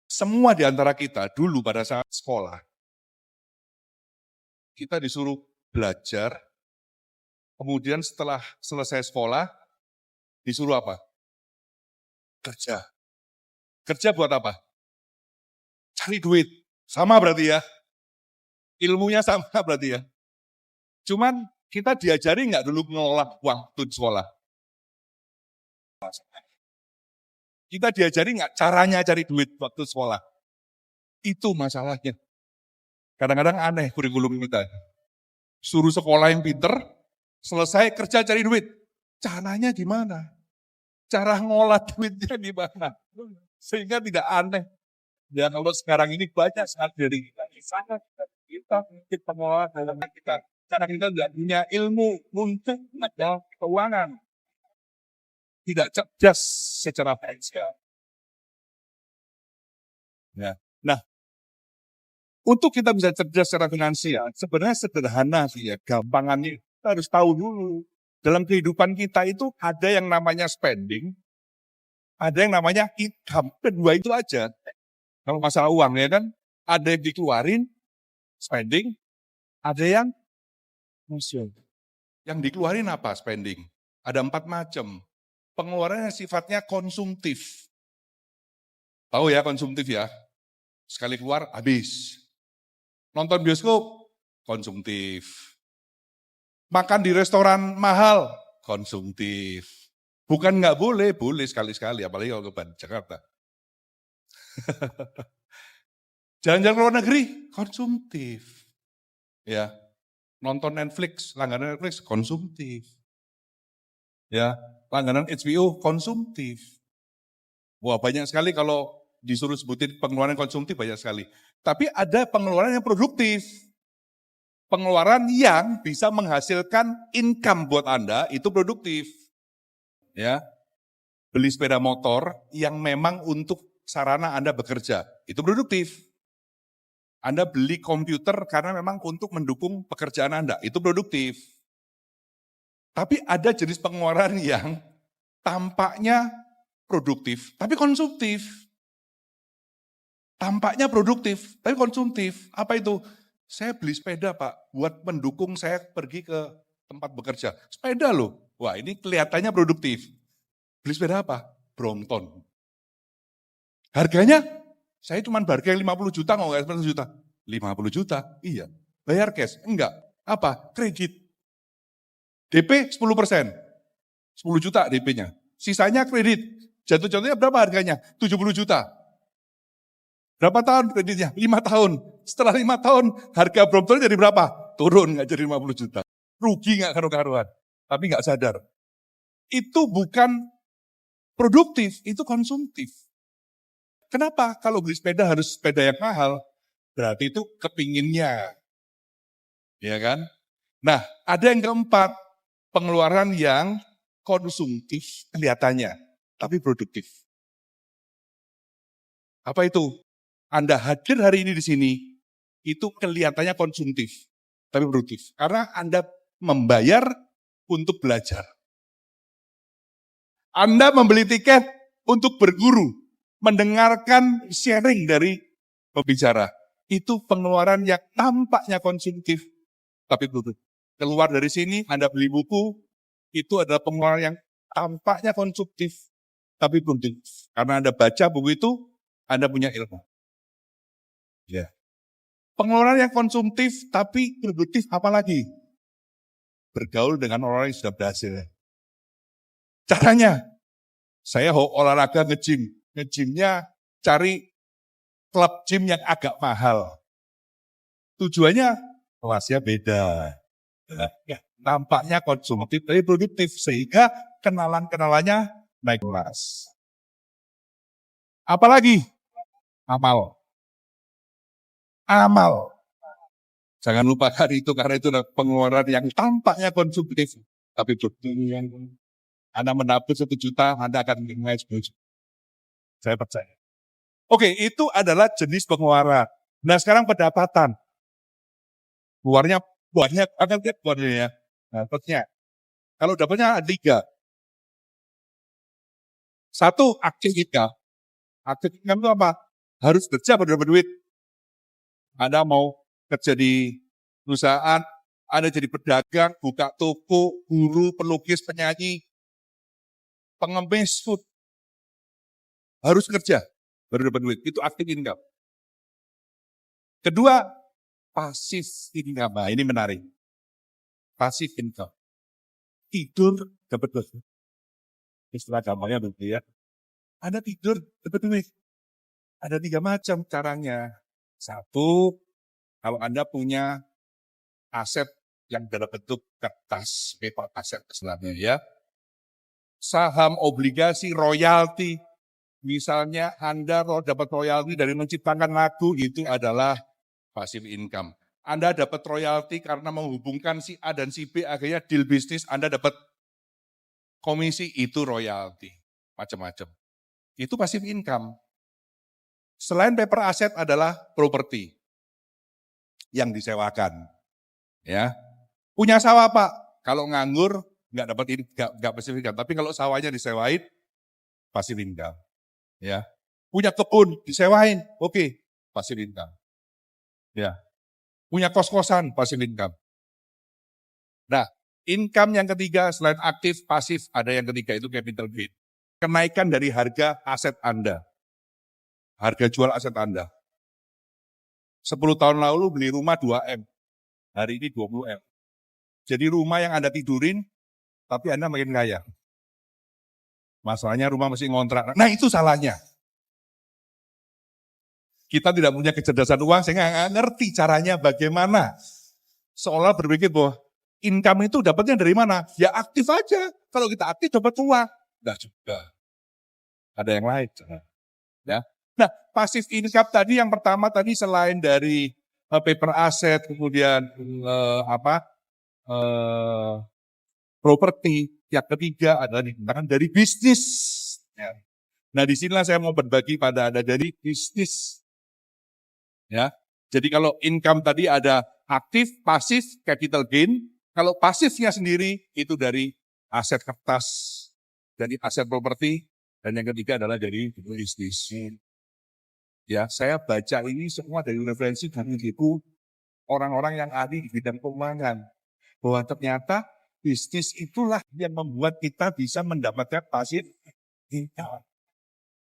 Semua di antara kita dulu pada saat sekolah, kita disuruh belajar, kemudian setelah selesai sekolah, disuruh apa? Kerja. Kerja buat apa? Cari duit. Sama berarti ya. Ilmunya sama berarti ya. Cuman kita diajari nggak dulu mengelola waktu di sekolah? Kita diajari nggak caranya cari duit waktu sekolah? Itu masalahnya. Kadang-kadang aneh kurikulum kita. Suruh sekolah yang pinter, selesai kerja cari duit. Caranya gimana? Cara ngolah duitnya gimana? Sehingga tidak aneh. Dan kalau sekarang ini banyak sekali dari kita di sana, kita pengelola dalam kita. Karena kita tidak punya ilmu untuk ada keuangan. Tidak cerdas secara finansial. Ya. Nah, untuk kita bisa cerdas secara finansial, sebenarnya sederhana sih ya, gampangannya. Kita harus tahu dulu. Dalam kehidupan kita itu ada yang namanya spending, ada yang namanya income. Kedua itu aja. Kalau masalah uang ya kan, ada yang dikeluarin, spending, ada yang musuh. Yang dikeluarin apa spending? Ada 4 macam. Pengeluaran yang sifatnya konsumtif. Tahu ya konsumtif ya? Sekali keluar, habis. Nonton bioskop, konsumtif. Makan di restoran mahal, konsumtif. Bukan nggak boleh, boleh sekali-sekali, apalagi kalau ke Jakarta. Jalan-jalan ke luar negeri, konsumtif. Ya, nonton Netflix, langganan Netflix, konsumtif. Ya, langganan HBO, konsumtif. Wah, banyak sekali kalau disuruh sebutin pengeluaran konsumtif, banyak sekali. Tapi ada pengeluaran yang produktif. Pengeluaran yang bisa menghasilkan income buat Anda, itu produktif. Ya, beli sepeda motor yang memang untuk sarana Anda bekerja, itu produktif. Anda beli komputer karena memang untuk mendukung pekerjaan Anda, itu produktif. Tapi ada jenis pengeluaran yang tampaknya produktif, tapi konsumtif. Tampaknya produktif, tapi konsumtif. Apa itu? Saya beli sepeda Pak, buat mendukung saya pergi ke tempat bekerja. Sepeda loh, wah ini kelihatannya produktif. Beli sepeda apa? Brompton. Harganya, saya cuma harga 50 juta, nggak 100 juta. 50 juta, iya. Bayar cash? Enggak. Apa? Kredit. DP 10%. 10 juta DP-nya. Sisanya kredit. Jatuh-jatuhnya berapa harganya? 70 juta. Berapa tahun kreditnya? 5 tahun. Setelah 5 tahun, harga Brompton jadi berapa? Turun, nggak jadi 50 juta. Rugi nggak karu-karuan. Tapi nggak sadar. Itu bukan produktif, itu konsumtif. Kenapa? Kalau beli sepeda harus sepeda yang mahal. Berarti itu kepinginnya. Ya kan? Nah, ada yang keempat. Pengeluaran yang konsumtif kelihatannya. Tapi produktif. Apa itu? Anda hadir hari ini di sini, itu kelihatannya konsumtif, tapi produktif. Karena Anda membayar untuk belajar. Anda membeli tiket untuk berguru, mendengarkan sharing dari pembicara. Itu pengeluaran yang tampaknya konsumtif, tapi produktif. Keluar dari sini, Anda beli buku, itu adalah pengeluaran yang tampaknya konsumtif, tapi produktif. Karena Anda baca buku itu, Anda punya ilmu. Ya. Pengeluaran yang konsumtif tapi produktif apalagi? Bergaul dengan orang yang sudah berhasil. Caranya, saya olahraga nge-gym. Nge-gymnya cari klub gym yang agak mahal. Tujuannya, kelasnya beda. Ya, nampaknya konsumtif tapi produktif. Sehingga kenalan-kenalannya naik kelas. Apalagi? Amal. Amal. Jangan lupakan itu karena itu adalah pengeluaran yang tampaknya konsumtif. Tapi produktif. Anda menabung 1 juta, Anda akan menilai 10 juta. Saya percaya. Oke, itu adalah jenis pengeluaran. Nah sekarang pendapatan. Keluarnya banyak, akan lihat keluarnya ya. Nah, dapatnya. Kalau dapatnya ada 3. 1, active income. Active income itu apa? Harus kerja baru dapat duit. Anda mau kerja di perusahaan, Anda jadi pedagang, buka toko, guru, pelukis, penyanyi, pengemis, food. Harus kerja baru dapat duit. Itu active income. Kedua, passive income. Nah, ini menarik. Passive income. Tidur dapat duit. Istilah gampangnya begitu ya. Anda tidur dapat duit. Ada 3 macam caranya. Satu, kalau Anda punya aset yang dalam bentuk kertas, paper aset istilahnya ya. Saham, obligasi, royalti. Misalnya Anda dapat royalti dari menciptakan lagu, itu adalah passive income. Anda dapat royalti karena menghubungkan si A dan si B, akhirnya deal bisnis, Anda dapat komisi, itu royalti. Macam-macam. Itu passive income. Selain paper asset adalah properti yang disewakan. Ya, punya sawah Pak, kalau nganggur nggak dapat ini, nggak passive income. Tapi kalau sawahnya disewain, passive income. Ya, punya kebun disewain, oke, passive income. Ya, punya kos-kosan, passive income. Nah, income yang ketiga selain aktif, pasif, ada yang ketiga itu capital gain. Kenaikan dari harga aset Anda. Harga jual aset Anda. 10 tahun lalu beli rumah 2M, hari ini 20M. Jadi rumah yang Anda tidurin, tapi Anda makin kaya. Masalahnya rumah masih ngontrak. Nah itu salahnya. Kita tidak punya kecerdasan uang, sehingga nggak ngerti caranya bagaimana. Seolah berpikir bahwa income itu dapatnya dari mana? Ya aktif aja. Kalau kita aktif dapat uang. Enggak juga. Ada yang lain. Ya. Nah, passive income tadi yang pertama tadi selain dari paper asset, kemudian properti, yang ketiga adalah digunakan dari bisnis. Ya. Nah, disinilah saya mau berbagi pada Anda dari bisnis. Ya, jadi kalau income tadi ada aktif, pasif, capital gain. Kalau pasifnya sendiri itu dari aset kertas, dari aset properti, dan yang ketiga adalah dari bisnis. Ya, saya baca ini semua dari referensi dari buku orang-orang yang ahli di bidang keuangan, bahwa ternyata bisnis itulah yang membuat kita bisa mendapatkan pasif income.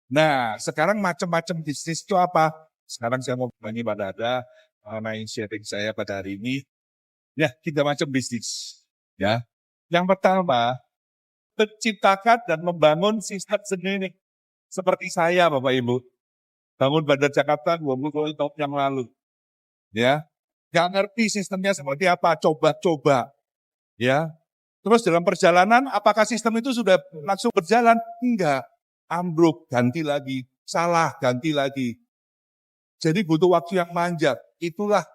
Nah, sekarang macam-macam bisnis itu apa? Sekarang saya mau berbagi pada Anda mengenai sharing saya pada hari ini. Ya, 3 macam bisnis. Ya, yang pertama, menciptakan dan membangun sistem sendiri. Seperti saya, Bapak Ibu. Bangun Bandar Jakarta 20 tahun yang lalu. Ya, nggak ngerti sistemnya seperti apa, coba-coba. Ya, terus dalam perjalanan, apakah sistem itu sudah langsung berjalan? Enggak. Ambruk, ganti lagi. Salah, ganti lagi. Jadi butuh waktu yang panjang. Itulah.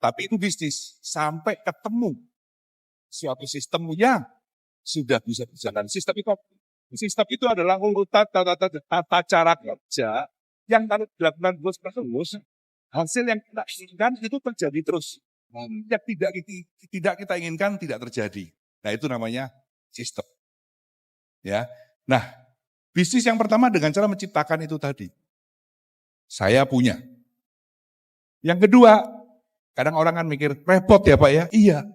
Tapi itu bisnis. Sampai ketemu suatu sistem yang sudah bisa berjalan. Sistem itu adalah urutan tata cara kerja yang kalau dilakukan terus, hasil yang kita inginkan itu terjadi terus. Yang tidak kita inginkan tidak terjadi. Nah itu namanya sistem. Ya. Nah, bisnis yang pertama dengan cara menciptakan itu tadi. Saya punya. Yang kedua, kadang orang kan mikir, repot ya Pak ya? Iya.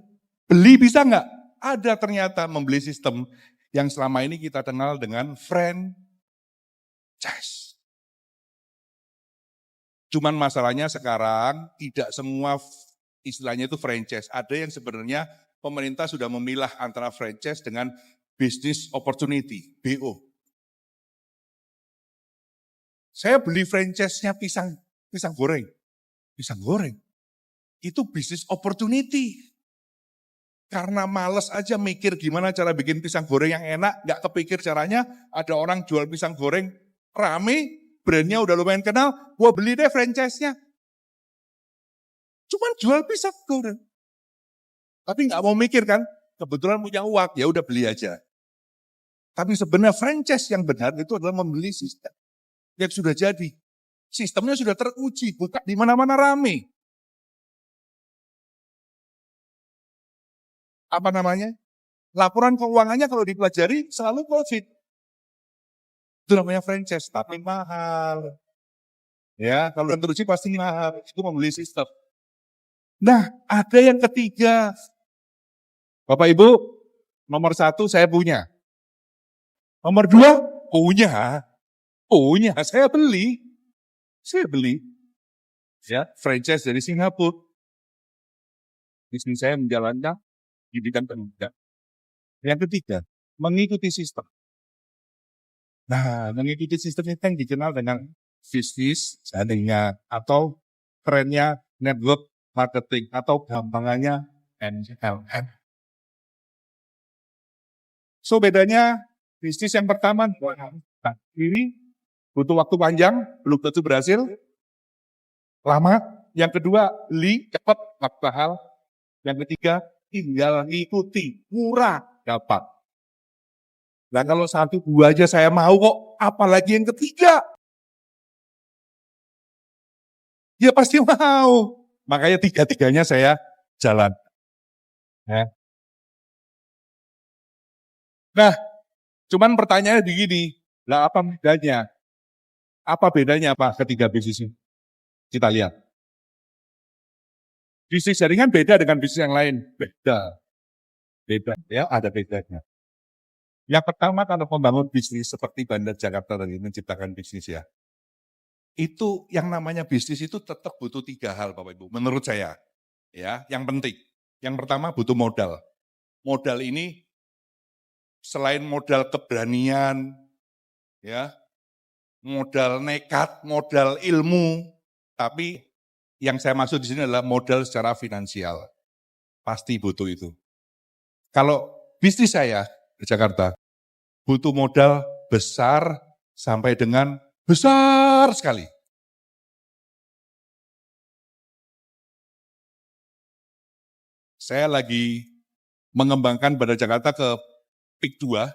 Beli bisa nggak? Ada ternyata membeli sistem yang selama ini kita kenal dengan franchise. Cuman masalahnya sekarang tidak semua istilahnya itu franchise. Ada yang sebenarnya pemerintah sudah memilah antara franchise dengan business opportunity, BO. Saya beli franchise-nya pisang goreng. Pisang goreng. Itu business opportunity. Karena males aja mikir gimana cara bikin pisang goreng yang enak, nggak kepikir caranya, ada orang jual pisang goreng rame, brandnya udah lumayan kenal, gua beli deh franchise-nya. Cuman jual pisang goreng. Tapi nggak mau mikir kan, kebetulan punya uang, ya udah beli aja. Tapi sebenarnya franchise yang benar itu adalah membeli sistem yang sudah jadi. Sistemnya sudah teruji, bukan di mana-mana rame. Apa namanya? Laporan keuangannya kalau dipelajari selalu profit. Itu namanya franchise, tapi mahal. Ya, kalau yang teruji pasti mahal, itu membeli sistem. Nah, ada yang ketiga. Bapak Ibu, nomor 1 saya punya. Nomor 2, punya, saya beli. Saya beli. Ya, franchise dari Singapura. Bisnis saya menjalankan pendidikan pendidikan. Yang ketiga, mengikuti sistem. Nah, mengikuti sistem itu yang dikenal dengan bisnis jaringan atau trennya network marketing atau gampangannya NLM. So bedanya bisnis yang pertama ini butuh waktu panjang, belum tentu berhasil, lama. Yang kedua, cepat, mahal. Yang ketiga, tinggal ikuti, murah, dapat. Nah kalau 1, 2 aja saya mau kok, apalagi yang ketiga? Ya pasti mau. Makanya 3-3-nya saya jalan. Ya. Nah, cuman pertanyaannya begini, lah apa bedanya? Apa bedanya Pak ketiga bisnis ini? Kita lihat. Bisnis jaringan beda dengan bisnis yang lain. Beda, ya ada bedanya. Yang pertama kalau membangun bisnis seperti Bandar Jakarta tadi, menciptakan bisnis ya. Itu yang namanya bisnis itu tetap butuh 3 hal Bapak Ibu, menurut saya. Ya, yang penting. Yang pertama butuh modal. Modal ini selain modal keberanian, ya, modal nekat, modal ilmu, tapi yang saya maksud di sini adalah modal secara finansial. Pasti butuh itu. Kalau bisnis saya di Jakarta, butuh modal besar sampai dengan besar sekali. Saya lagi mengembangkan Bandar Jakarta ke PIK 2.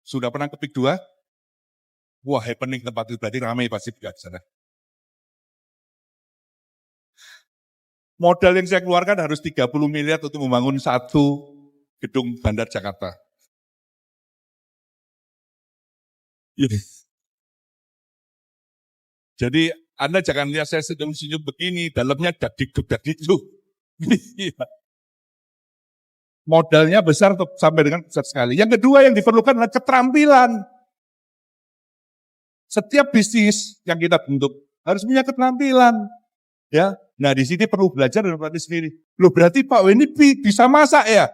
Sudah pernah ke PIK 2? Wah, happening tempat itu berarti ramai pasti di sana. Modal yang saya keluarkan harus 30 miliar untuk membangun 1 gedung Bandar Jakarta. Yes. Jadi Anda jangan lihat saya senyum-senyum begini, dalamnya dakdikduk. Modalnya besar sampai dengan besar sekali. Yang kedua yang diperlukan adalah keterampilan. Setiap bisnis yang kita bentuk harus punya keterampilan. Ya, nah di sini perlu belajar dan berarti sendiri. Loh berarti Pak Weni bisa masak ya?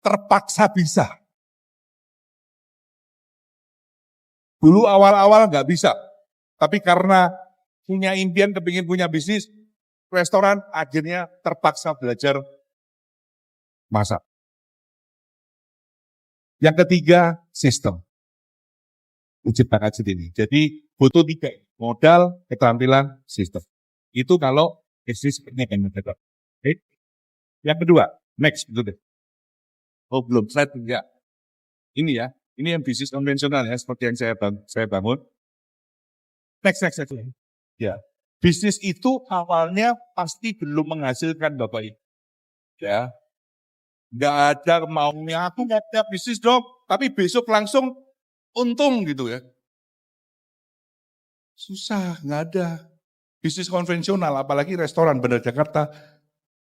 Terpaksa bisa. Dulu awal-awal nggak bisa, tapi karena punya impian, kepingin punya bisnis restoran, akhirnya terpaksa belajar masak. Yang ketiga, sistem. Menciptakan sendiri. Jadi butuh 3, modal, keterampilan, sistem. Itu kalau bisnis seperti ini. Okay. Yang kedua, next. Oh belum, slide enggak. Ini ya, ini yang bisnis konvensional ya, seperti yang saya bangun. Next. Ya, bisnis itu awalnya pasti belum menghasilkan Bapak Ibu. Ya, nggak ada maunya, aku nggak ada bisnis dong, tapi besok langsung untung gitu ya. Susah, nggak ada. Bisnis konvensional, apalagi restoran Bandar Jakarta,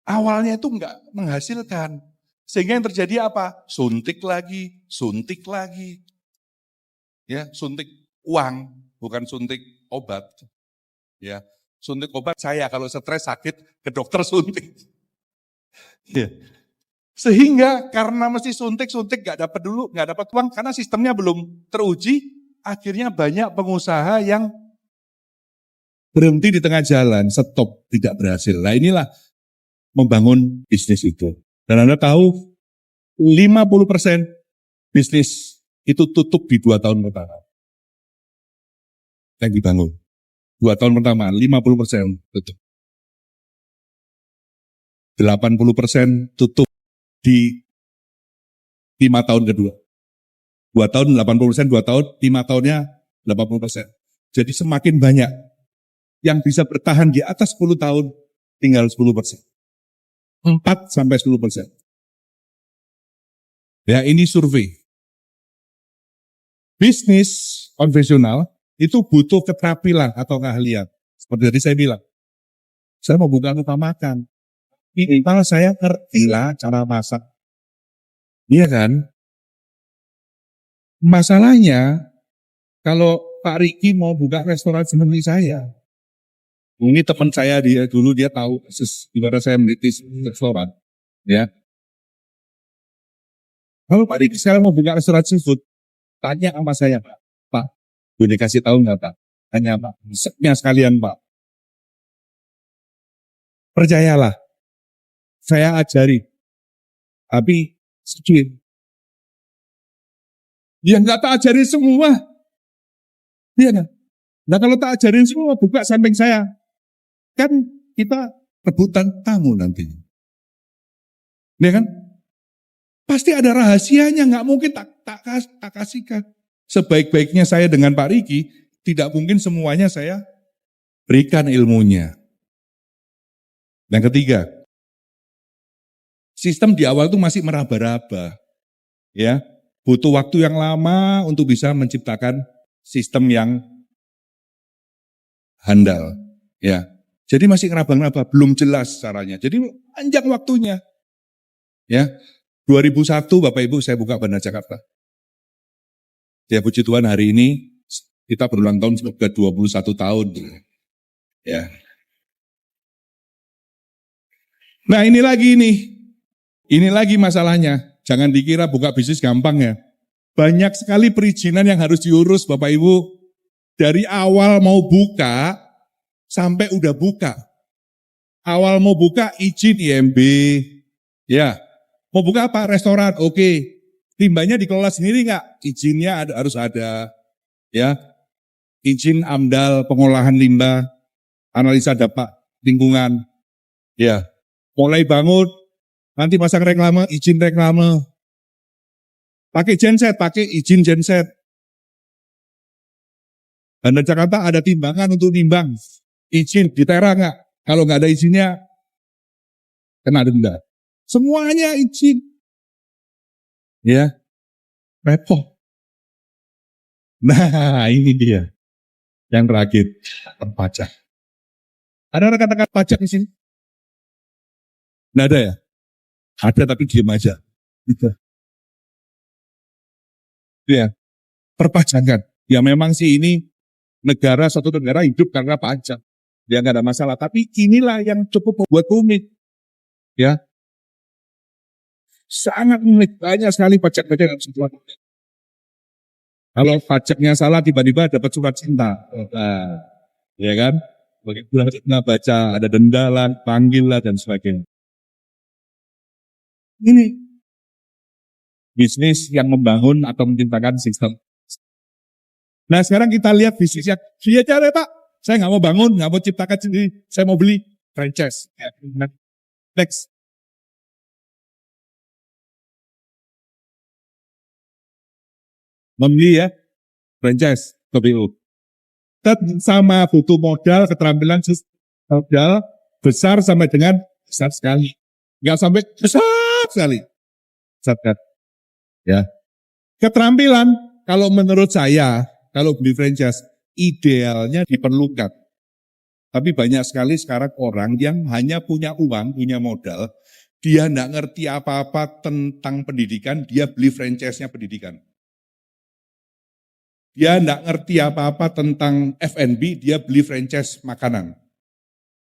awalnya itu nggak menghasilkan. Sehingga yang terjadi apa? Suntik lagi. Ya, suntik uang, bukan suntik obat. Ya, suntik obat saya kalau stres sakit ke dokter suntik. Ya. Sehingga karena mesti suntik nggak dapat uang karena sistemnya belum teruji, akhirnya banyak pengusaha yang berhenti di tengah jalan, stop, tidak berhasil. Nah inilah membangun bisnis itu. Dan Anda tahu 50% bisnis itu tutup di 2 tahun pertama. Yang dibangun. 2 tahun pertama, 50% tutup. 80% tutup di 5 tahun kedua. 2 tahun 80%, 2 tahun, 5 tahunnya 80%. Jadi semakin banyak yang bisa bertahan di atas 10 tahun, tinggal 10%. 4-10%. Ya ini survei. Bisnis konvensional itu butuh keterampilan atau keahlian. Seperti tadi saya bilang, saya mau buka rumah makan. Minimal saya ngerti lah cara masak. Iya kan? Masalahnya, kalau Pak Riki mau buka restoran seperti saya, ini teman saya dia tahu gimana saya merintis restoran, ya. Kalau Pak Riki sekarang mau buka restoran seafood, tanya sama saya, Pak, boleh kasih tahu nggak Pak? Tanya Pak, resepnya sekalian Pak. Percayalah, saya ajari, tapi sedikit. Ya nggak tak ajarin semua, iya kan? Nah kalau tak ajarin semua, buka samping saya, kan kita rebutan tamu nanti. Ya kan? Pasti ada rahasianya, nggak mungkin tak kasihkan. Sebaik-baiknya saya dengan Pak Riki, tidak mungkin semuanya saya berikan ilmunya. Yang ketiga, sistem di awal itu masih meraba-raba, ya, butuh waktu yang lama untuk bisa menciptakan sistem yang handal, ya. Jadi masih ngeraba-ngeraba, belum jelas caranya. Jadi panjang waktunya, ya. 2001 Bapak Ibu saya buka Bandar Jakarta. Ya puji Tuhan hari ini kita berulang tahun ke 21 tahun. Ya. Nah ini lagi masalahnya. Jangan dikira buka bisnis gampang ya. Banyak sekali perizinan yang harus diurus Bapak Ibu. Dari awal mau buka sampai udah buka. Awal mau buka izin IMB. Ya. Mau buka apa? Restoran. Oke. Limbahnya dikelola sendiri nggak? Izinnya harus ada. Ya. Izin AMDAL pengolahan limbah, analisa dampak lingkungan. Ya. Mulai bangun, nanti pasang reklame, izin reklame. Pakai genset, pakai izin genset. Bandar Jakarta ada timbangan untuk nimbang. Izin ditera nggak? Kalau nggak ada izinnya, kena denda. Semuanya izin. Ya, repot. Nah, ini dia. Yang terakhir, pajak. Ada rekan-rekan pajak di sini? Nggak ada ya? Ada tapi diam aja. Gitu. Ya, perpajakan. Ya memang sih ini suatu negara hidup karena pajak. Ya nggak ada masalah. Tapi inilah yang cukup membuat rumit. Ya, sangat unik, banyak sekali pajak-pajak yang sesuatu. Kalau pajaknya salah tiba-tiba dapat surat cinta. Nah, ya kan? Bagaimana baca, ada denda lah, panggil lah, dan sebagainya. Ini bisnis yang membangun atau menciptakan sistem. Nah sekarang kita lihat bisnisnya, dia cara Pak, saya nggak mau bangun, nggak mau ciptakan sendiri, saya mau beli franchise. Next. Membeli ya, franchise, KPU. Sama butuh modal, keterampilan modal besar sampai dengan besar sekali. Nggak sampai besar sekali. Besar sekali. Ya. Keterampilan, kalau menurut saya, kalau beli franchise, idealnya diperlukan. Tapi banyak sekali sekarang orang yang hanya punya uang, punya modal, dia nggak ngerti apa-apa tentang pendidikan, dia beli franchise-nya pendidikan. Dia nggak ngerti apa-apa tentang F&B, dia beli franchise makanan.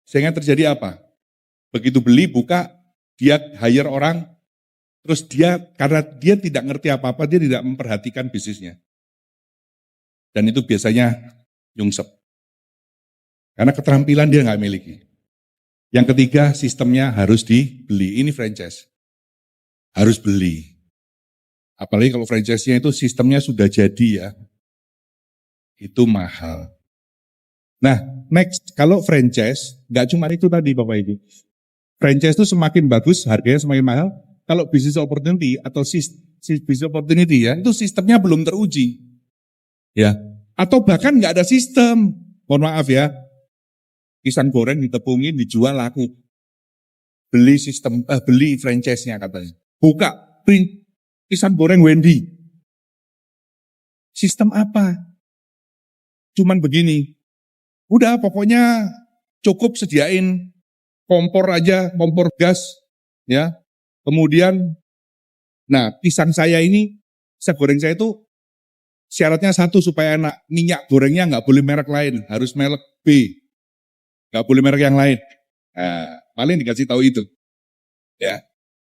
Sehingga terjadi apa? Begitu beli, buka, dia hire orang, terus karena dia tidak ngerti apa-apa, dia tidak memperhatikan bisnisnya. Dan itu biasanya nyungsep. Karena keterampilan dia nggak miliki. Yang ketiga, sistemnya harus dibeli. Ini franchise. Harus beli. Apalagi kalau franchise-nya itu sistemnya sudah jadi ya. Itu mahal. Nah, next, kalau franchise, nggak cuma itu tadi Bapak Ibu. Franchise itu semakin bagus, harganya semakin mahal. Kalau business opportunity atau business opportunity ya, itu sistemnya belum teruji. Ya, atau bahkan nggak ada sistem. Mohon maaf ya, pisang goreng ditepungin, dijual laku. Beli franchise-nya katanya. Buka, pisang goreng Wendy. Sistem apa? cuman begini. Udah pokoknya cukup sediain kompor aja, kompor gas, ya. Kemudian, nah pisang saya ini, pisang goreng saya itu syaratnya satu supaya enak. Minyak gorengnya nggak boleh merek lain, harus merek B. Nggak boleh merek yang lain. Nah, paling dikasih tahu itu. Ya.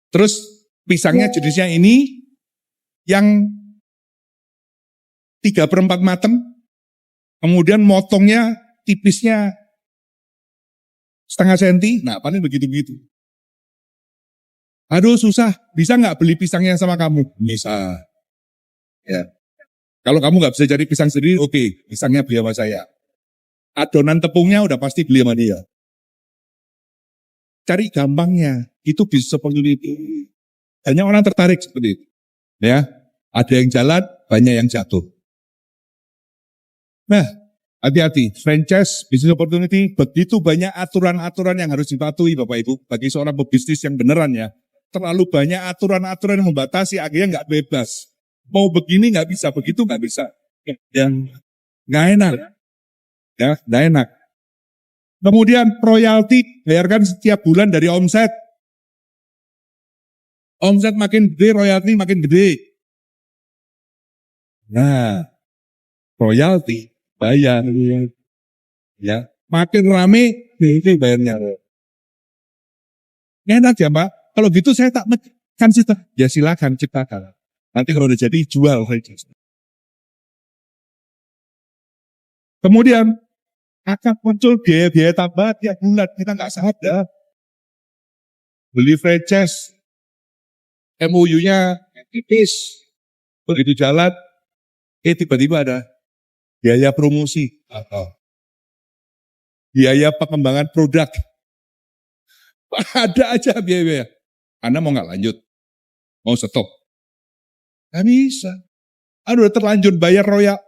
Terus pisangnya jenisnya ini yang 3/4 mateng, kemudian motongnya tipisnya setengah senti, nah paling begitu-begitu. Aduh susah, bisa nggak beli pisangnya sama kamu? Bisa. Ya. Kalau kamu nggak bisa cari pisang sendiri, oke, pisangnya beli sama saya. Adonan tepungnya udah pasti beli sama dia. Cari gampangnya, itu bisa seperti itu. Banyak orang tertarik seperti itu. Ya, ada yang jalan, banyak yang jatuh. Nah, hati-hati, franchise business opportunity begitu banyak aturan-aturan yang harus dipatuhi Bapak Ibu bagi seorang pebisnis yang beneran ya. Terlalu banyak aturan-aturan yang membatasi akhirnya nggak bebas. Mau begini nggak bisa, begitu nggak bisa. Yang nggak enak, ya nggak enak. Kemudian royalti bayarkan setiap bulan dari omset. Omset makin gede, royalti makin gede. Nah, royalti bayar, ya makin rame, ini bayarnya. Enak ya Pak. Kalau gitu saya tak kan cipta. Ya silakan ciptakan. Nanti kalau udah jadi jual franchise. Kemudian akan muncul biaya-biaya tambahan tiap bulan kita nggak sadar. Beli franchise, MOU-nya tipis, begitu jalan, tiba-tiba ada biaya promosi atau biaya pengembangan produk. Ada aja biaya-biaya. Anda mau nggak lanjut? Mau stop? Nggak bisa. Aduh, terlanjur bayar royal,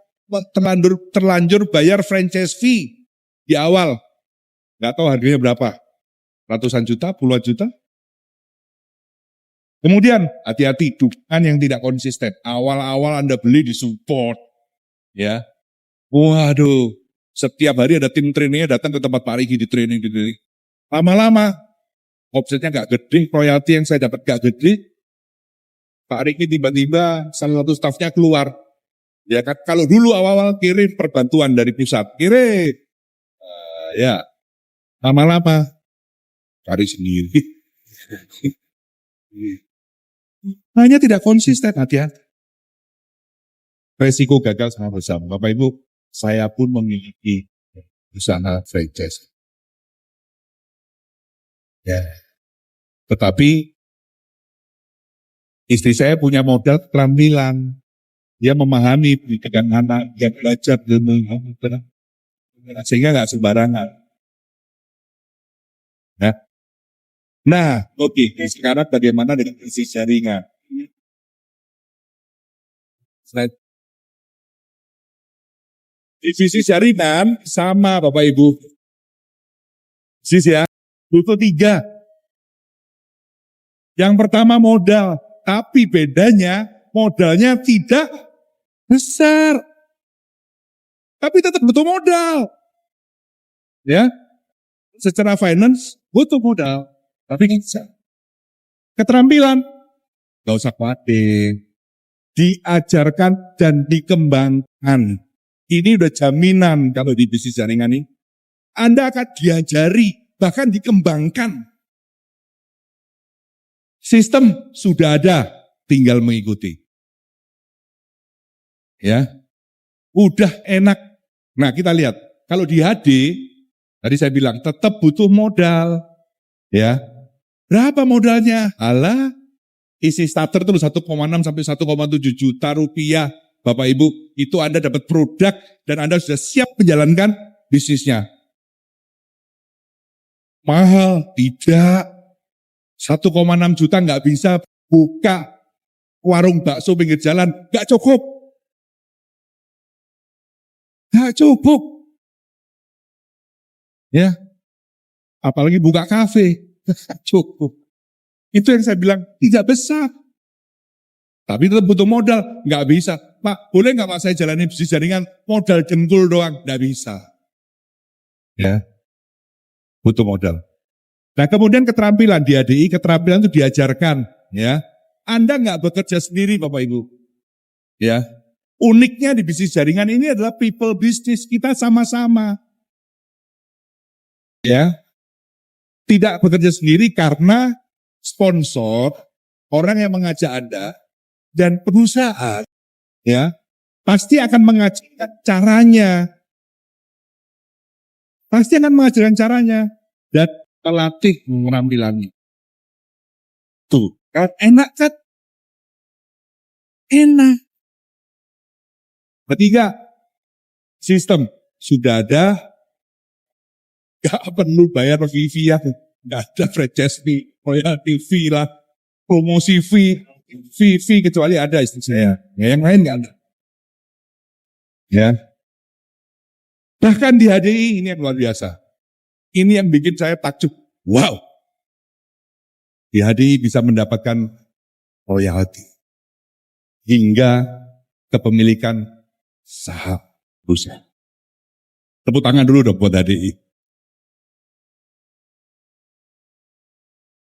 terlanjur bayar franchise fee di awal. Nggak tahu harganya berapa. Ratusan juta, puluhan juta. Kemudian hati-hati dukungan yang tidak konsisten. Awal-awal Anda beli disupport. Ya. Waduh, setiap hari ada tim trainingnya datang ke tempat Pak Riki di training. Lama-lama, offsetnya nggak gede, royalti yang saya dapat nggak gede. Pak Riki tiba-tiba salah satu stafnya keluar. Ya kan, kalau dulu awal-awal kirim perbantuan dari pusat, kirim. Ya, lama-lama cari sendiri. Hanya tidak konsisten, hati-hati. Resiko gagal sangat besar. Bapak Ibu, saya pun memiliki usaha franchise. Ya. Tetapi istri saya punya modal keterampilan. Dia memahami pendidikan anak, dia belajar, sehingga nggak sembarangan. Nah, oke. Sekarang bagaimana dengan bisnis jaringan? Di bisnis jaringan sama Bapak Ibu. Bisnis ya, butuh 3. Yang pertama modal, tapi bedanya modalnya tidak besar. Tapi tetap butuh modal. Ya, secara finance butuh modal, tapi bisa. Keterampilan, gak usah khawatir. Diajarkan dan dikembangkan. Ini udah jaminan kalau di bisnis jaringan ini. Anda akan diajari, bahkan dikembangkan. Sistem sudah ada, tinggal mengikuti. Ya, udah enak. Nah kita lihat, kalau di HD, tadi saya bilang tetap butuh modal. Ya, berapa modalnya? Alah, isi starter itu 1,6 sampai 1,7 juta rupiah. Bapak Ibu, itu Anda dapat produk dan Anda sudah siap menjalankan bisnisnya. Mahal? Tidak. 1,6 juta nggak bisa buka warung bakso pinggir jalan. Nggak cukup. Nggak cukup. Ya. Apalagi buka kafe. Nggak cukup. Itu yang saya bilang tidak besar. Tapi tetap butuh modal. Nggak bisa. Pak, boleh nggak Pak saya jalani bisnis jaringan modal dengkul doang? Nggak bisa. Ya, butuh modal. Nah kemudian keterampilan di ADI, keterampilan itu diajarkan. Ya, Anda nggak bekerja sendiri Bapak Ibu. Ya, uniknya di bisnis jaringan ini adalah people business, kita sama-sama. Ya, tidak bekerja sendiri karena sponsor, orang yang mengajak Anda, dan perusahaan, ya, pasti akan mengajarkan caranya. Pasti akan mengajarkan caranya. Dan melatih keterampilannya. Tuh, kan enak kan? Enak. Ketiga, sistem. Sudah ada, gak perlu bayar fee ya. Gak ada franchise fee, royalty fee lah, promosi fee kecuali ada istri saya. Ya, yang lain gak ada. Ya. Bahkan di HDI ini yang luar biasa. Ini yang bikin saya takjub. Wow. Di HDI bisa mendapatkan royalti. Hingga kepemilikan saham perusahaan. Tepuk tangan dulu dong buat HDI.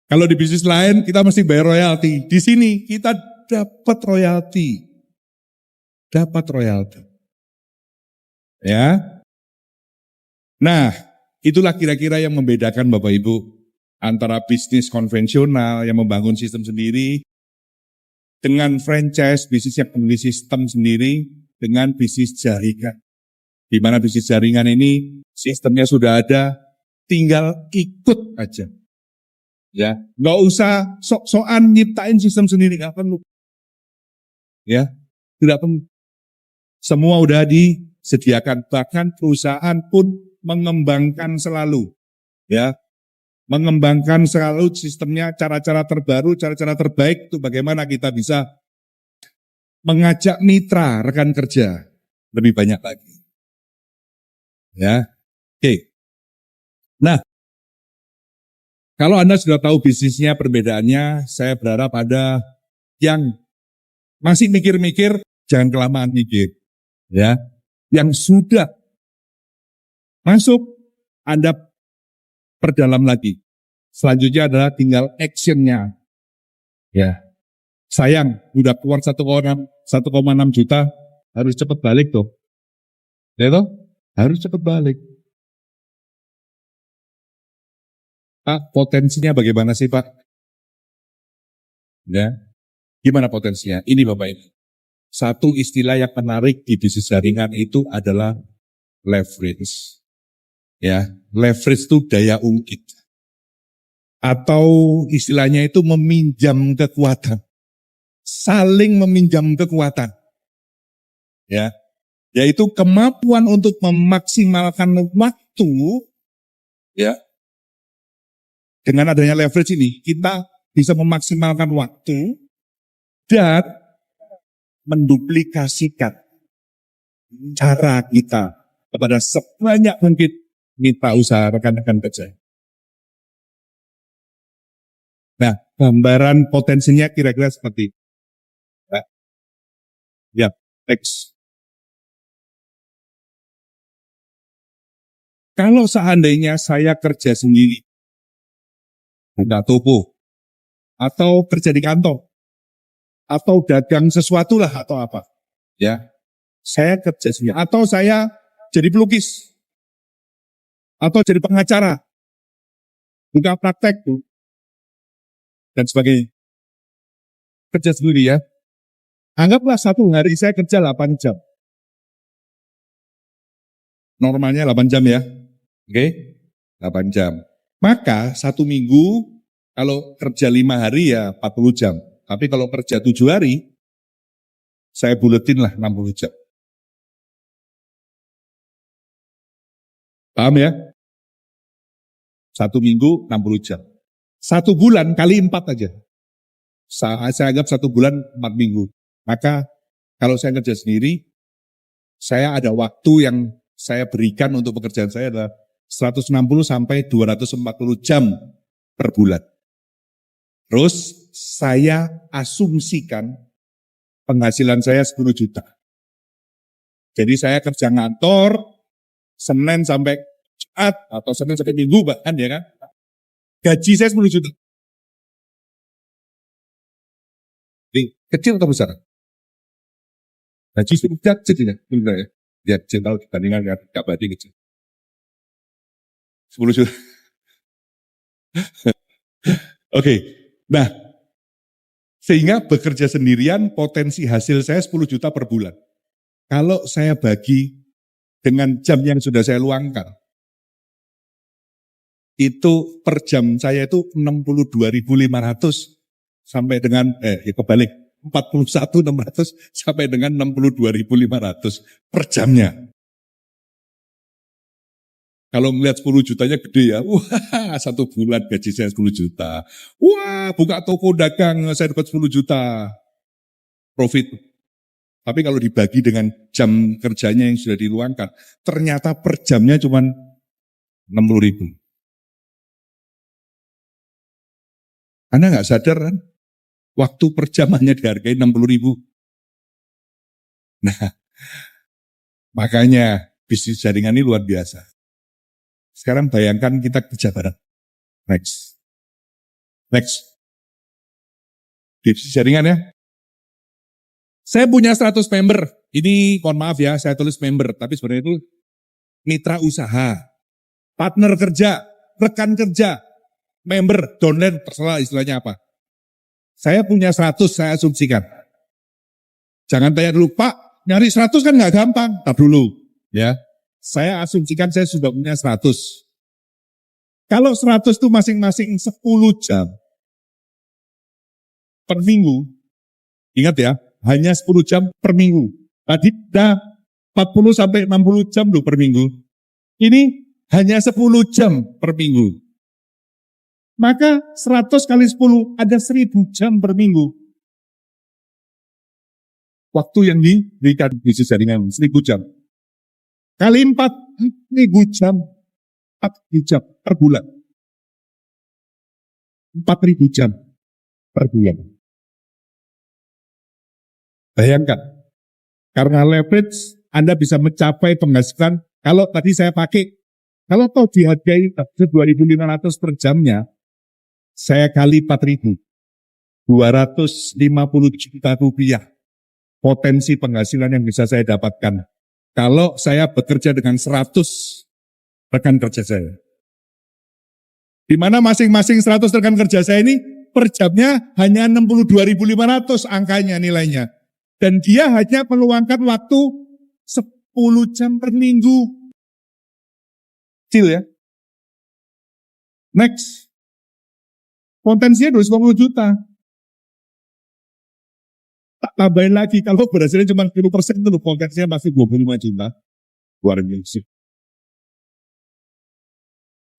Kalau di bisnis lain kita mesti bayar royalti. Di sini kita dapat royalti. Dapat royalti. Ya. Nah, itulah kira-kira yang membedakan Bapak Ibu antara bisnis konvensional yang membangun sistem sendiri dengan franchise, bisnis yang memiliki sistem sendiri dengan bisnis jaringan. Di mana bisnis jaringan ini sistemnya sudah ada, tinggal ikut aja. Ya, nggak usah sok-sokan nyiptain sistem sendiri, nggak perlu. Ya, tidak perlu. Semua udah disediakan, bahkan perusahaan pun mengembangkan selalu, ya, mengembangkan selalu sistemnya, cara-cara terbaru, cara-cara terbaik itu bagaimana kita bisa mengajak mitra rekan kerja lebih banyak lagi, ya, oke. Nah, kalau Anda sudah tahu bisnisnya, perbedaannya, saya berharap ada yang masih mikir-mikir, jangan kelamaan mikir, ya, yang sudah masuk, Anda perdalam lagi. Selanjutnya adalah tinggal actionnya. Ya, sayang, udah keluar 1,6 juta, harus cepat balik tuh. Ya toh? Harus cepat balik. Pak, potensinya bagaimana sih Pak? Ya, gimana potensinya? Ini Bapak Ibu. Satu istilah yang menarik di bisnis jaringan itu adalah leverage. Ya, leverage itu daya ungkit. Atau istilahnya itu meminjam kekuatan. Saling meminjam kekuatan. Ya, yaitu kemampuan untuk memaksimalkan waktu, ya. Dengan adanya leverage ini, kita bisa memaksimalkan waktu dan menduplikasikan cara kita kepada sebanyak mungkin mitra usaha rekan-rekan kerja. Nah, gambaran potensinya kira-kira seperti itu. Ya, next. Kalau seandainya saya kerja sendiri, buka toko, atau kerja di kantor, atau dagang sesuatu lah atau apa, ya, saya kerja sendiri, atau saya jadi pelukis, atau jadi pengacara, buka praktek tuh, dan sebagainya. Kerja sendiri ya. Anggaplah satu hari saya kerja 8 jam. Normalnya 8 jam ya. Oke? 8 jam. Maka 1 minggu, kalau kerja 5 hari ya 40 jam. Tapi kalau kerja 7 hari, saya buletin lah 60 jam. Paham ya? 1 minggu 60 jam. 1 bulan kali 4 aja. Saya anggap 1 bulan 4 minggu. Maka kalau saya kerja sendiri, saya ada waktu yang saya berikan untuk pekerjaan saya adalah 160 sampai 240 jam per bulan. Terus saya asumsikan penghasilan saya 10 juta. Jadi saya kerja ngantor, Senin sampai Jumat, atau Senin sampai Minggu bahkan ya kan. Gaji saya 10 juta. Ini kecil atau besar? Gaji 10 juta kecil ya? Ya, kecil tahu dibandingkan dengan gaji kecil. 10 juta. Oke, nah sehingga bekerja sendirian potensi hasil saya 10 juta per bulan. Kalau saya bagi dengan jam yang sudah saya luangkan, itu per jam saya itu 62.500 sampai dengan, kebalik, 41.600 sampai dengan 62.500 per jamnya. Kalau melihat 10 jutanya gede ya, wah 1 bulan gaji saya 10 juta. Wah buka toko dagang saya dapat 10 juta profit. Tapi kalau dibagi dengan jam kerjanya yang sudah diluangkan, ternyata per jamnya cuma 60.000. Anda nggak sadar kan? Waktu per jam hanya dihargai 60.000. Nah, makanya bisnis jaringan ini luar biasa. Sekarang bayangkan kita kerja bareng. Next. Di bisnis jaringan ya. Saya punya 100 member. Ini mohon maaf ya, saya tulis member. Tapi sebenarnya itu mitra usaha, partner kerja, rekan kerja, member, downline, terserah istilahnya apa. Saya punya 100, saya asumsikan. Jangan tanya dulu, Pak, nyari 100 kan nggak gampang. Tar dulu, ya. Saya asumsikan saya sudah punya 100. Kalau 100 itu masing-masing 10 jam per minggu, ingat ya, hanya 10 jam per minggu. Tadi udah 40 sampai 60 jam loh per minggu. Ini hanya 10 jam per minggu. Maka 100 kali 10 ada 1000 jam per minggu. Waktu yang diberikan di jaringan 1000 jam. Kali 4.000 jam, 4.000 jam per bulan. 4.000 jam per bulan. Bayangkan, karena leverage Anda bisa mencapai penghasilan, kalau tadi saya pakai, kalau tahu dihargai 2.500 per jamnya, saya kali 4.000, 250 juta rupiah potensi penghasilan yang bisa saya dapatkan. Kalau saya bekerja dengan 100 rekan kerja saya. Di mana masing-masing 100 rekan kerja saya ini per jamnya hanya 62.500 angkanya nilainya. Dan dia hanya meluangkan waktu 10 jam per minggu. Kecil ya. Next. Potensinya 250 juta. Tak tambahin lagi, kalau berhasilnya cuma 10% itu potensinya masih 25 juta. Luar biasa.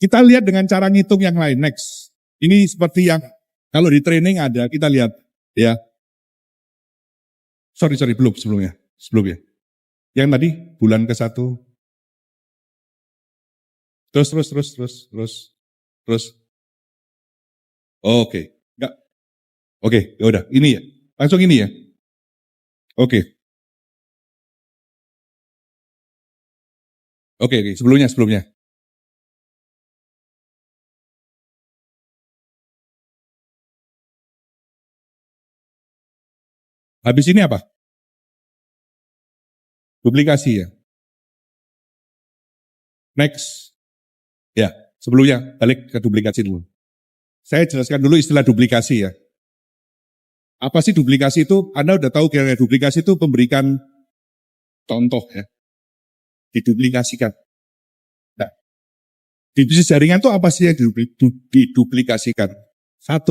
Kita lihat dengan cara ngitung yang lain. Next. Ini seperti yang kalau di training ada, kita lihat ya. Sorry, belum sebelumnya. Yang tadi bulan ke-1. Terus. Oke. Enggak. Oke, ya udah, ini ya. Langsung ini ya. Oke, sebelumnya. Habis ini apa? Duplikasi ya. Next. Ya, sebelumnya balik ke duplikasi dulu. Saya jelaskan dulu istilah duplikasi ya. Apa sih duplikasi itu? Anda udah tahu kira-kira duplikasi itu memberikan contoh ya. Diduplikasikan. Nah, di bisnis jaringan itu apa sih yang diduplikasikan? 1.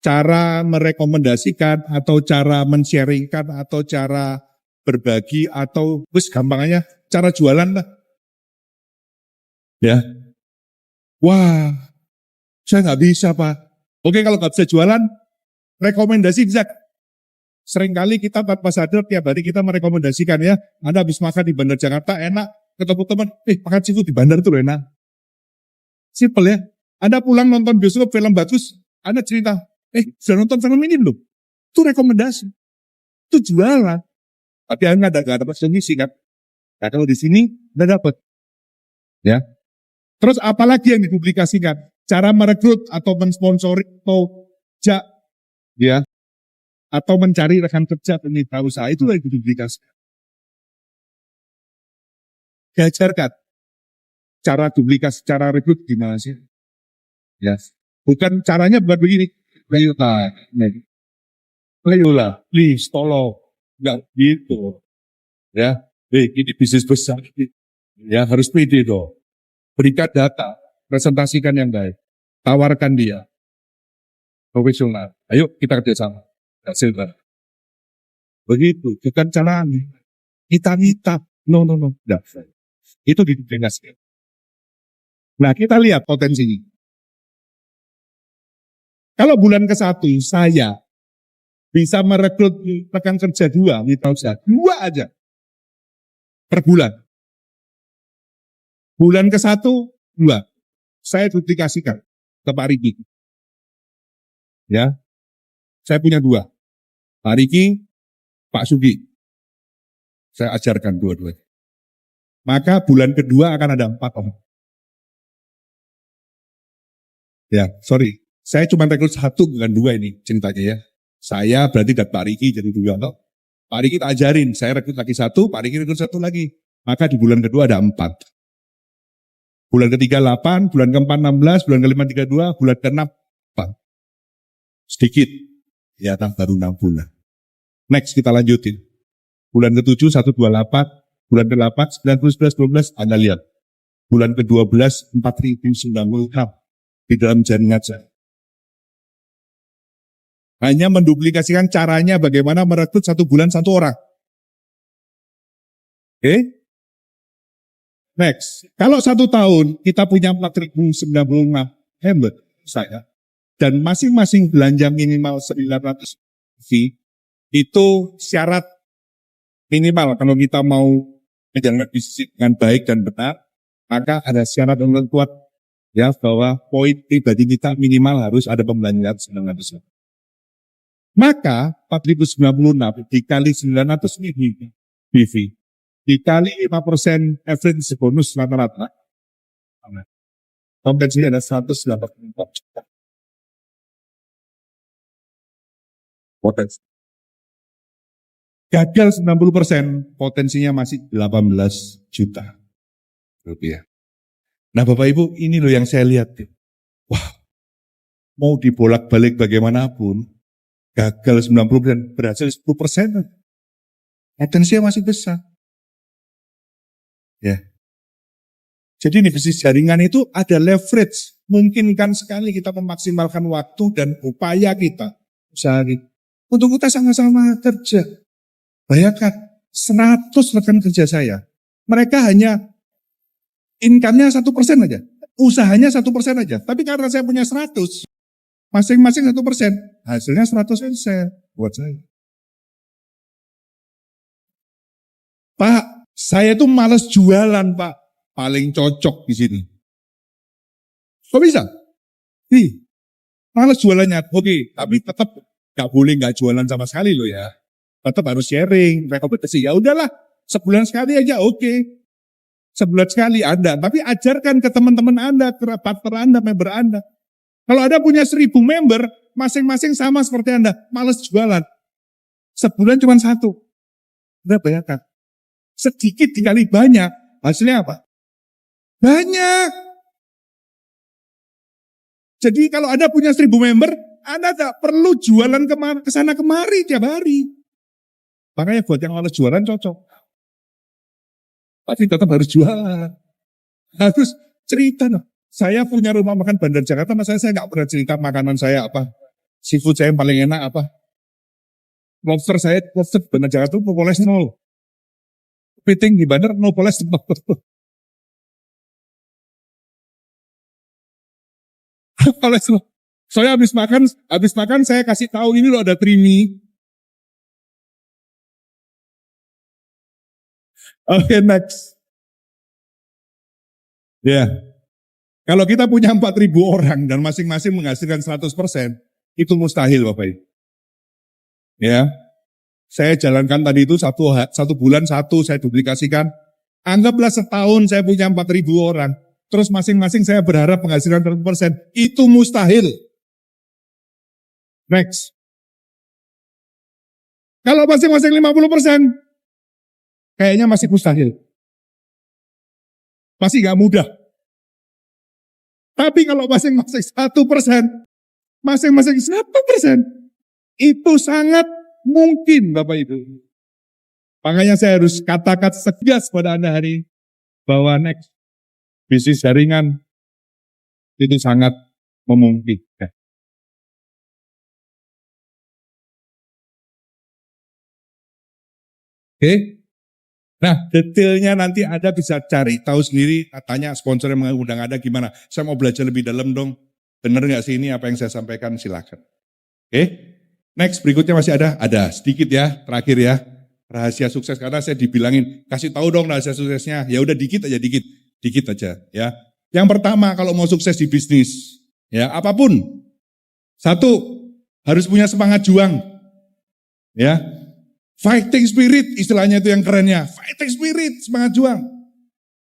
Cara merekomendasikan atau cara men-sharingkan atau cara berbagi atau gampangnya cara jualan lah. Ya. Wah, saya nggak bisa Pak. Oke, kalau nggak bisa jualan, rekomendasi bisa. Seringkali kita tanpa sadar tiap hari kita merekomendasikan ya. Anda habis makan di Bandar Jakarta enak, ketemu teman, makan seafood di bandar itu loh enak. Simple ya. Anda pulang nonton bioskop film bagus, Anda cerita, sudah nonton film ini belum? Itu rekomendasi. Itu jualan. Tapi Anda nggak ada ngisi kan. Nah, kalau di sini udah dapat. Ya. Terus apalagi yang diduplikasikan? Cara merekrut atau mensponsori atau ya, atau mencari rekan kerja penitra usaha itu yang diduplikasikan. Diajarkan cara duplikasi, cara rekrut gimana sih? Ya. Bukan caranya bukan begini. Ayolah, please, tolong. Enggak gitu. Ya, ini bisnis besar. Ya, harus pede dong. Berikan data, presentasikan yang baik. Tawarkan dia. Profesional. Ayo kita kerjasama. Hasil bareng. Begitu, bukan cara kita. No. Enggak. Itu diduplikasikan. Nah, kita lihat potensinya. Kalau bulan ke-1 saya bisa merekrut rekan kerja 2, mitra usaha 2 aja per bulan. Bulan ke-1 2. Saya duplikasikan ke Pak Riki. Ya. Saya punya 2. Pak Riki, Pak Sugi. Saya ajarkan dua-duanya. Maka bulan kedua akan ada 4 orang. Ya, sorry. Saya cuma rekrut 1 bukan 2 ini ceritanya ya. Saya berarti dapat Pak Riki jadi 2. Pak Riki tak ajarin, saya rekrut lagi 1, Pak Riki rekrut 1 lagi. Maka di bulan kedua ada 4. Bulan ketiga 8, bulan keempat 16, bulan kelima 32, bulan keenam 4. Sedikit. Ya, baru 6 bulan. Next kita lanjutin. Bulan ke-7 128, bulan ke-8 9, 10, 11, 12, Anda lihat. Bulan ke-12 4.096 di dalam jaringan saya. Hanya menduplikasikan caranya bagaimana merekrut 1 bulan 1 orang. Oke? Next. Kalau 1 tahun kita punya 4.096 hebat saya. Dan masing-masing belanja minimal 900 fee, itu syarat minimal kalau kita mau menjalankan bisnis dengan baik dan benar, maka ada syarat yang kuat ya bahwa poin pribadi kita minimal harus ada pembelanjaan 900. Maka 4.096 dikali 900 BV dikali 5% average bonus rata-rata, kompensi ada 184 juta. Potensi. Gagal 90%, potensinya masih 18 juta rupiah. Nah Bapak Ibu, ini loh yang saya lihat. Wah, mau dibolak-balik bagaimanapun, gagal 90%, berhasil 10%. Potensinya masih besar. Ya. Jadi nih bisnis jaringan itu ada leverage. Mungkinkan sekali kita memaksimalkan waktu dan upaya kita. Usaha kita. Untuk kita sama-sama kerja. Bayangkan 100 rekan kerja saya. Mereka hanya income-nya 1% aja. Usahanya 1% aja. Tapi karena saya punya 100, masing-masing 1%. Hasilnya 100% buat saya. Pak, saya itu malas jualan, Pak. Paling cocok di sini. Kok bisa? Malas jualannya. Oke, tapi tetap gak boleh gak jualan sama sekali loh ya. Tetap harus sharing, rekomendasi. Ya udahlah, sebulan sekali aja oke. Sebulan sekali Anda. Tapi ajarkan ke teman-teman Anda, ke partner Anda, member Anda. Kalau Anda punya 1.000 member, masing-masing sama seperti Anda. Malas jualan. Sebulan cuma 1. Udah bayangkan. Sedikit dikali banyak. Hasilnya apa? Banyak. Jadi kalau Anda punya 1.000 member, Anda tak perlu jualan ke sana kemari tiap hari. Makanya buat yang malas jualan cocok. Tapi tetap harus jualan. Harus cerita. No. Saya punya rumah makan Bandar Jakarta, mas saya nggak pernah cerita makanan saya apa. Seafood saya yang paling enak apa. Lobster Bandar Jakarta itu poles 0. Kepiting di bandar no poles 0. Poles 0. Saya habis makan saya kasih tahu ini loh ada trimi. Oke, next. Ya. Kalau kita punya 4.000 orang dan masing-masing menghasilkan 100%, itu mustahil Bapak Ibu. Ya. Saya jalankan tadi itu satu bulan 1 saya duplikasikan, Anggaplah setahun saya punya 4.000 orang, terus masing-masing saya berharap penghasilan 100%, itu mustahil. Next. Kalau masing-masing 50%, kayaknya masih mustahil. Masih nggak mudah. Tapi kalau masing-masing 1%, masing-masing 1%, itu sangat mungkin Bapak Ibu. Makanya saya harus katakan tegas pada Anda hari ini, bahwa next bisnis jaringan itu sangat memungkinkan. Oke? Nah, detailnya nanti Anda bisa cari, tahu sendiri, tanya sponsor yang mengundang Anda gimana. Saya mau belajar lebih dalam dong. Benar nggak sih ini apa yang saya sampaikan? Silakan. Oke? Next, berikutnya masih ada? Ada, sedikit ya, terakhir ya. Rahasia sukses, karena saya dibilangin, kasih tahu dong rahasia suksesnya. Ya udah dikit aja, dikit aja ya. Yang pertama, kalau mau sukses di bisnis, ya apapun. Satu, harus punya semangat juang. Ya, fighting spirit, istilahnya itu yang kerennya. Fighting spirit, semangat juang.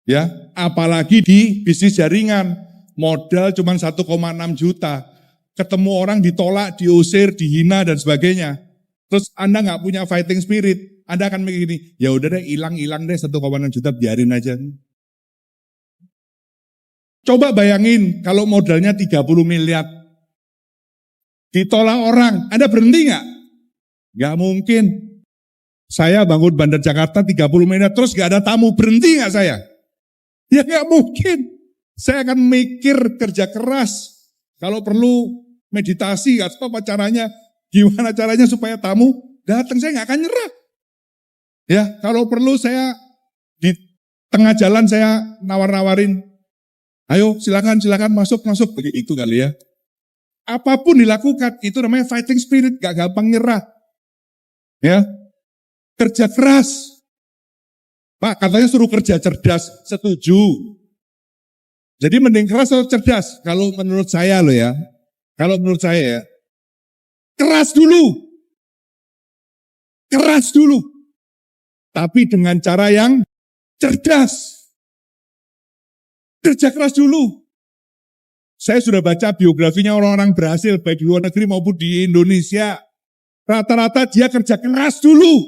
Ya, apalagi di bisnis jaringan, modal cuma 1,6 juta. Ketemu orang ditolak, diusir, dihina dan sebagainya. Terus Anda nggak punya fighting spirit, Anda akan mikir gini, ya udah deh, hilang deh 1,6 juta, biarin aja. Coba bayangin kalau modalnya 30 miliar. Ditolak orang, Anda berhenti nggak? Nggak mungkin. Saya bangun Bandar Jakarta 30 miliar, terus nggak ada tamu, berhenti nggak saya? Ya nggak mungkin. Saya akan mikir kerja keras. Kalau perlu meditasi atau apa caranya, gimana caranya supaya tamu datang, saya nggak akan nyerah. Ya, kalau perlu saya di tengah jalan saya nawar-nawarin, ayo silakan masuk, begitu kali ya. Apapun dilakukan, itu namanya fighting spirit, gak gampang nyerah. Ya, kerja keras. Pak, katanya suruh kerja cerdas, setuju. Jadi mending keras atau cerdas? Kalau menurut saya loh ya, kalau menurut saya ya, keras dulu. Tapi dengan cara yang cerdas. Kerja keras dulu. Saya sudah baca biografinya orang-orang berhasil, baik di luar negeri maupun di Indonesia. Rata-rata dia kerja keras dulu.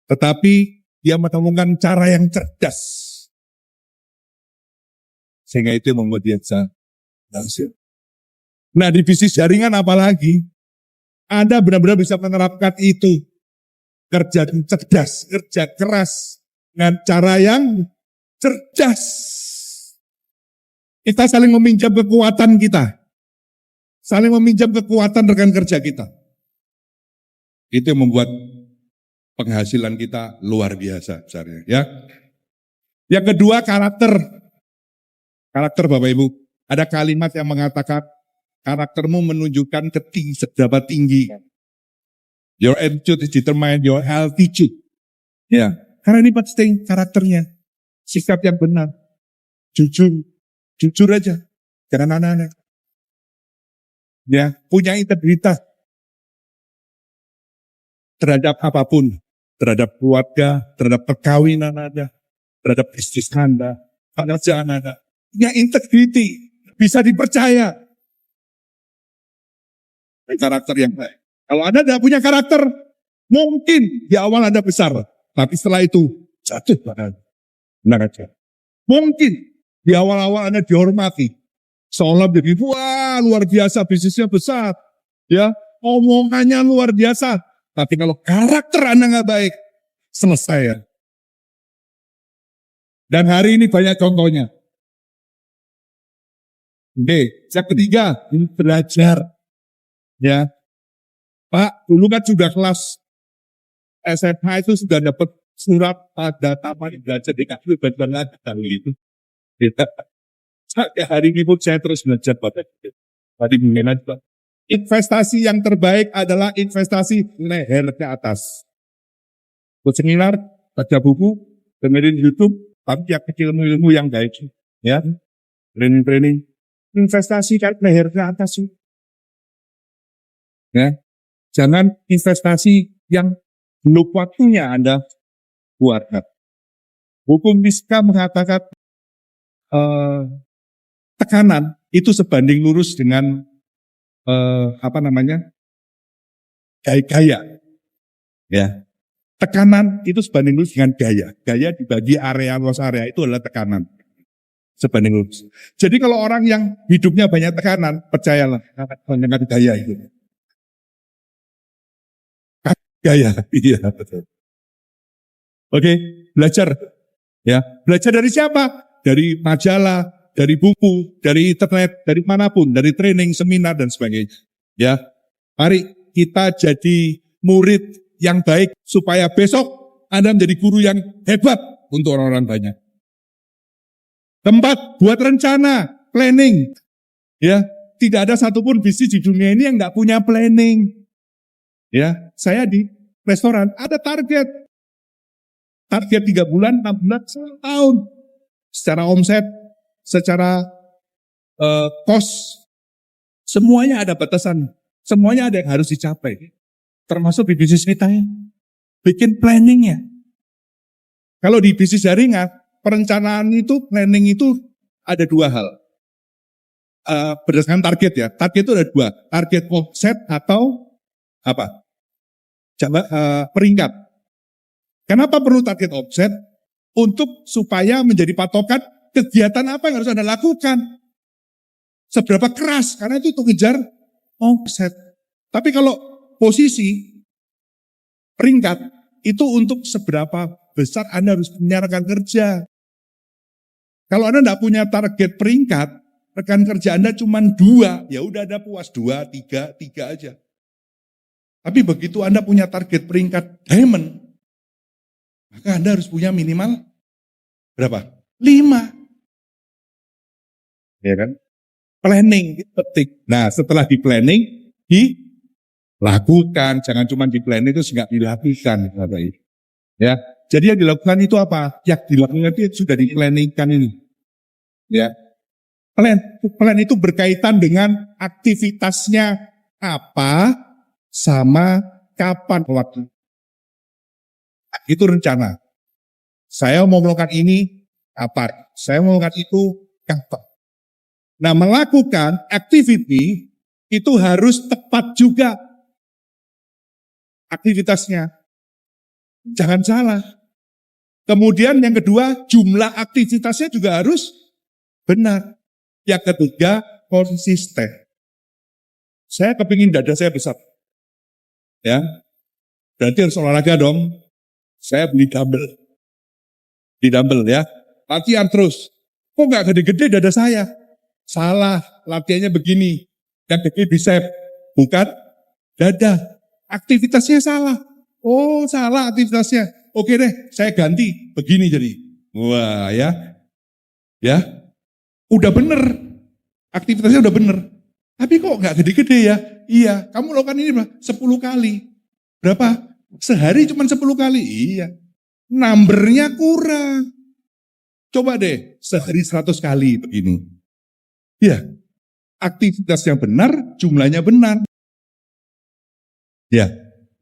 Tetapi dia menemukan cara yang cerdas. Sehingga itu yang membuat dia bisa berhasil. Nah di bisnis jaringan apalagi, Anda benar-benar bisa menerapkan itu. Kerja cerdas, kerja keras, dengan cara yang cerdas. Kita saling meminjam kekuatan kita. Saling meminjam kekuatan rekan kerja kita. Itu yang membuat penghasilan kita luar biasa besarnya. Ya. Yang kedua karakter. Karakter Bapak Ibu. Ada kalimat yang mengatakan karaktermu menunjukkan seberapa tinggi. Your attitude is determined your altitude. Ya, karena ini penting karakternya. Sikap yang benar. Jujur aja. Jangan aneh-aneh. Ya, punya integritas terhadap apapun, terhadap keluarga, terhadap perkawinan Anda, terhadap bisnis Anda, pekerjaan Anda. Punya integriti, bisa dipercaya. Karakter yang baik. Kalau Anda tidak punya karakter, mungkin di awal Anda besar, tapi setelah itu jatuh badan. Benar aja. Mungkin di awal-awal Anda dihormati, seolah jadi wah luar biasa, bisnisnya besar, ya omongannya luar biasa. Tapi kalau karakter Anda nggak baik, selesai ya. Dan hari ini banyak contohnya. Oke, yang ketiga, belajar. Ya, Pak, dulu kan sudah kelas SMA itu sudah dapat surat pada taman belajar di KPU banget gitu. Sampai hari ini pun saya terus belajar pada itu. Tadi manajemen. Investasi yang terbaik adalah investasi leher ke atas. Ikut seminar, baca buku, dengerin YouTube, tapi yang kecil ilmu yang baik. Ya, training. Investasi kan leher ke atas. Ya, jangan investasi yang belum waktunya Anda keluarkan. Hukum fisika mengatakan tekanan itu sebanding lurus dengan gaya. Ya. Tekanan itu sebanding lurus dengan gaya. Gaya dibagi area luas area itu adalah tekanan. Sebanding lurus. Jadi kalau orang yang hidupnya banyak tekanan, percayalah, banyak gaya itu. Gaya, iya betul. Oke, belajar. Ya, belajar dari siapa? Dari majalah, dari buku, dari internet, dari manapun, dari training, seminar dan sebagainya. Ya, mari kita jadi murid yang baik supaya besok Anda menjadi guru yang hebat untuk orang-orang banyak. Tempat buat rencana, planning. Ya, tidak ada satupun bisnis di dunia ini yang nggak punya planning. Ya, saya di restoran ada target 3 bulan, 6 bulan, 1 tahun. Secara omset, secara cost, semuanya ada batasan. Semuanya ada yang harus dicapai. Termasuk di bisnis kita ya. Bikin planningnya. Kalau di bisnis jaringan, perencanaan itu, planning itu ada 2 hal. Berdasarkan target ya. Target itu ada 2. Target offset atau apa? Peringkat. Kenapa perlu target offset? Untuk supaya menjadi patokan kegiatan apa yang harus Anda lakukan. Seberapa keras, karena itu untuk ngejar offset. Tapi kalau posisi peringkat, itu untuk seberapa besar Anda harus menyiarkan kerja. Kalau Anda tidak punya target peringkat, rekan kerja Anda cuma 2, ya udah Anda puas 2, 3 aja. Tapi begitu Anda punya target peringkat diamond, maka Anda harus punya minimal berapa? 5. Ya kan? Planning itu penting. Nah, setelah di planning, dilakukan. Jangan cuma di planning itu nggak dilakukan. Ya, jadi yang dilakukan itu apa? Yang dilakukan itu sudah di-planningkan ini. Ya, plan itu berkaitan dengan aktivitasnya apa sama kapan waktu. Itu rencana. Saya mau melakukan ini kapan? Saya mau melakukan itu kapan? Nah, melakukan activity itu harus tepat juga aktivitasnya. Jangan salah. Kemudian yang kedua, jumlah aktivitasnya juga harus benar. Yang ketiga, konsisten. Saya kepingin dada saya besar. Ya, berarti harus olahraga dong. Saya beli dumbbell. Di dumbbell ya. Latihan terus. Kok nggak gede-gede dada saya? Salah, latihannya begini. Yang gede bicep, bukan dada. Aktivitasnya salah. Oh, salah aktivitasnya. Oke deh, saya ganti. Begini jadi. Wah ya. Ya. Udah bener. Aktivitasnya udah bener. Tapi kok nggak gede-gede ya? Iya, kamu lakukan ini 10 kali. Berapa? Sehari cuma 10 kali. Iya. Numbernya kurang. Coba deh, sehari 100 kali begini. Ya, aktivitas yang benar, jumlahnya benar. Ya,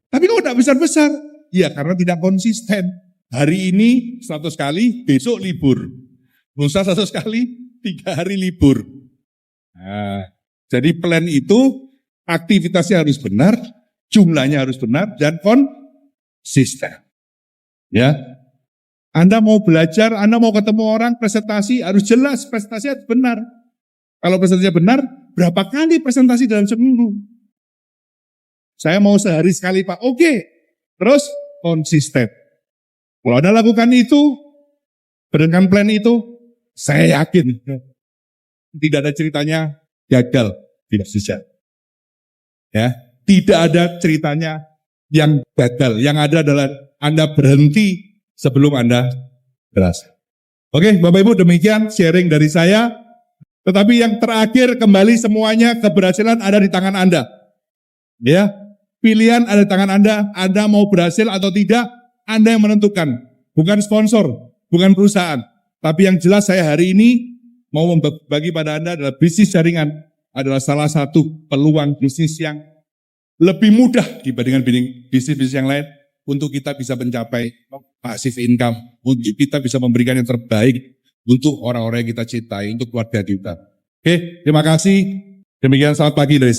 tapi kok tidak besar-besar? Ya, karena tidak konsisten. Hari ini 100 kali, besok libur. Lusa 100 kali, 3 hari libur. Nah, jadi plan itu aktivitasnya harus benar, jumlahnya harus benar, dan konsisten. Ya, Anda mau belajar, Anda mau ketemu orang, presentasi harus jelas, presentasi harus benar. Kalau presentasinya benar, berapa kali presentasi dalam seminggu? Saya mau sehari sekali Pak, oke. Terus konsisten. Kalau Anda lakukan itu, berdasarkan plan itu, saya yakin tidak ada ceritanya gagal, tidak bisa. Ya, tidak ada ceritanya yang gagal. Yang ada adalah Anda berhenti sebelum Anda berhasil. Oke, Bapak Ibu, demikian sharing dari saya. Tetapi yang terakhir kembali semuanya keberhasilan ada di tangan Anda. Ya, pilihan ada di tangan Anda. Anda mau berhasil atau tidak, Anda yang menentukan. Bukan sponsor, bukan perusahaan. Tapi yang jelas saya hari ini mau membagi pada Anda adalah bisnis jaringan adalah salah satu peluang bisnis yang lebih mudah dibandingkan bisnis-bisnis yang lain. untuk kita bisa mencapai passive income, untuk kita bisa memberikan yang terbaik untuk orang-orang yang kita cintai, untuk keluarga kita. Oke, terima kasih. Demikian selamat pagi dari